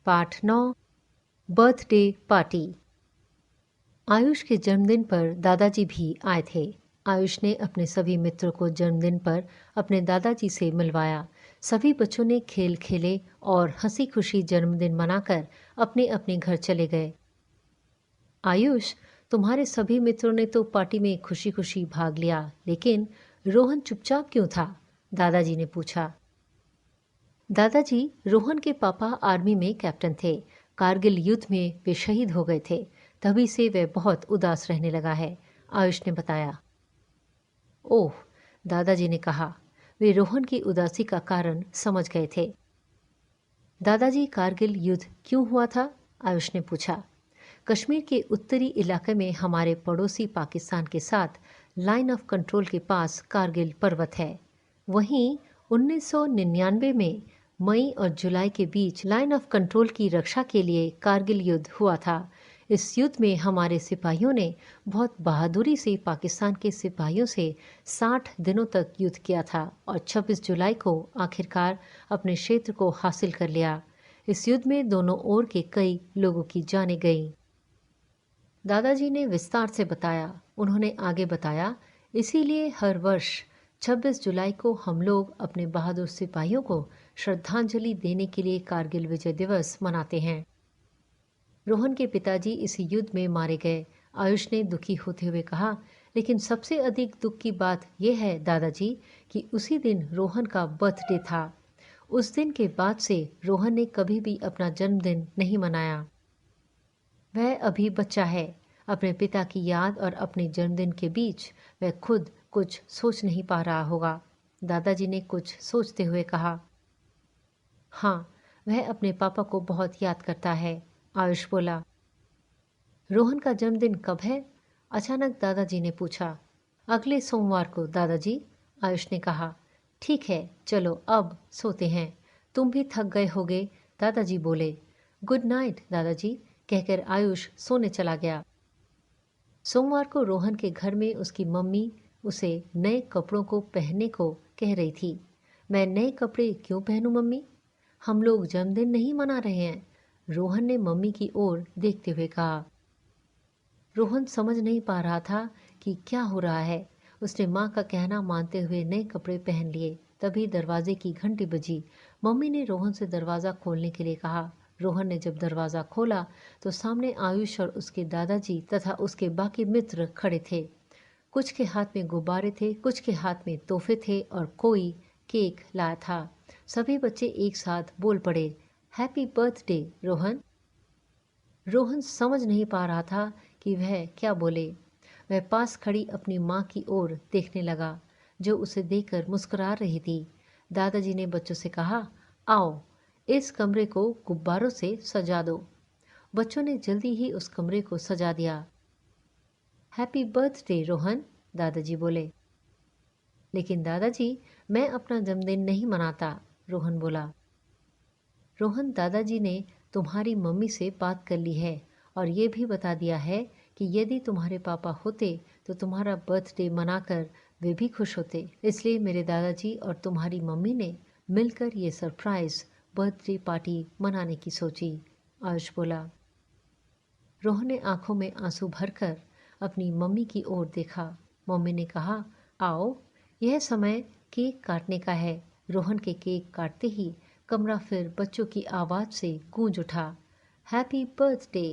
पाठ 9 birthday party. Ayush के जन्मदिन पर दादाजी भी आए थे। आयुष ने अपने सभी मित्रों को जन्मदिन पर अपने दादाजी से मिलवाया। सभी बच्चों ने खेल खेले और हंसी खुशी जन्मदिन मनाकर अपने अपने घर चले गए। आयुष, तुम्हारे सभी मित्रों ने तो पार्टी में खुशी खुशी भाग लिया, लेकिन रोहन चुपचाप क्यों था? दादाजी ने पूछा। दादाजी, रोहन के पापा आर्मी में कैप्टन थे। कारगिल युद्ध में वे शहीद हो गए थे, तभी से वह बहुत उदास रहने लगा है, आयुष ने बताया। ओह, दादाजी ने कहा। वे रोहन की उदासी का कारण समझ गए थे। दादाजी, कारगिल युद्ध क्यों हुआ था? आयुष ने पूछा। कश्मीर के उत्तरी इलाके में हमारे पड़ोसी पाकिस्तान के साथ लाइन ऑफ कंट्रोल के पास कारगिल पर्वत है। वहीं 1999 में मई और जुलाई के बीच लाइन ऑफ कंट्रोल की रक्षा के लिए कारगिल युद्ध हुआ था। इस युद्ध में हमारे सिपाहियों ने बहुत बहादुरी से पाकिस्तान के सिपाहियों से 60 दिनों तक युद्ध किया था और 26 जुलाई को आखिरकार अपने क्षेत्र को हासिल कर लिया। इस युद्ध में दोनों ओर के कई लोगों की जानें गईं। दादाजी ने विस्तार से बताया। उन्होंने आगे बताया, इसीलिए हर वर्ष 26 जुलाई को हम लोग अपने बहादुर सिपाहियों को श्रद्धांजलि देने के लिए कारगिल विजय दिवस मनाते हैं। रोहन के पिताजी इस युद्ध में मारे गए, आयुष ने दुखी होते हुए कहा। लेकिन सबसे अधिक दुख की बात यह है दादाजी कि उसी दिन रोहन का बर्थडे था। उस दिन के बाद से रोहन ने कभी भी अपना जन्मदिन नहीं मनाया। वह अभी बच्चा है। अपने पिता की याद और अपने जन्मदिन के बीच वह खुद कुछ सोच नहीं पा रहा होगा, दादाजी ने कुछ सोचते हुए कहा। हाँ, वह अपने पापा को बहुत याद करता है, आयुष बोला। रोहन का जन्मदिन कब है? अचानक दादाजी ने पूछा। अगले सोमवार को दादाजी, आयुष ने कहा। ठीक है, चलो अब सोते हैं, तुम भी थक गए होगे, दादाजी बोले। गुड नाइट दादाजी, कहकर आयुष सोने चला गया। सोमवार को रोहन के घर में उसकी मम्मी उसे नए कपड़ों को पहनने को कह रही थी। मैं नए कपड़े क्यों पहनूं मम्मी? हम लोग जन्मदिन नहीं मना रहे हैं, रोहन ने मम्मी की ओर देखते हुए कहा। रोहन समझ नहीं पा रहा था कि क्या हो रहा है। उसने माँ का कहना मानते हुए नए कपड़े पहन लिए। तभी दरवाजे की घंटी बजी। मम्मी ने रोहन से दरवाज़ा खोलने के लिए कहा। रोहन ने जब दरवाज़ा खोला तो सामने आयुष और उसके दादाजी तथा उसके बाकी मित्र खड़े थे। कुछ के हाथ में गुब्बारे थे, कुछ के हाथ में तोहफे थे और कोई केक लाया था। सभी बच्चे एक साथ बोल पड़े, हैप्पी बर्थडे रोहन। रोहन समझ नहीं पा रहा था कि वह क्या बोले। वह पास खड़ी अपनी माँ की ओर देखने लगा, जो उसे देखकर मुस्कुरा रही थी। दादाजी ने बच्चों से कहा, आओ इस कमरे को गुब्बारों से सजा दो। बच्चों ने जल्दी ही उस कमरे को सजा दिया। हैप्पी बर्थडे रोहन, दादाजी बोले। लेकिन दादाजी, मैं अपना जन्मदिन नहीं मनाता, रोहन बोला। रोहन, दादाजी ने तुम्हारी मम्मी से बात कर ली है और ये भी बता दिया है कि यदि तुम्हारे पापा होते तो तुम्हारा बर्थडे मनाकर वे भी खुश होते। इसलिए मेरे दादाजी और तुम्हारी मम्मी ने मिलकर ये सरप्राइज बर्थडे पार्टी मनाने की सोची, आयुष बोला। रोहन ने आंखों में आंसू भरकर अपनी मम्मी की ओर देखा। मम्मी ने कहा, आओ यह समय केक काटने का है। रोहन के केक काटते ही कमरा फिर बच्चों की आवाज़ से गूंज उठा। Happy birthday.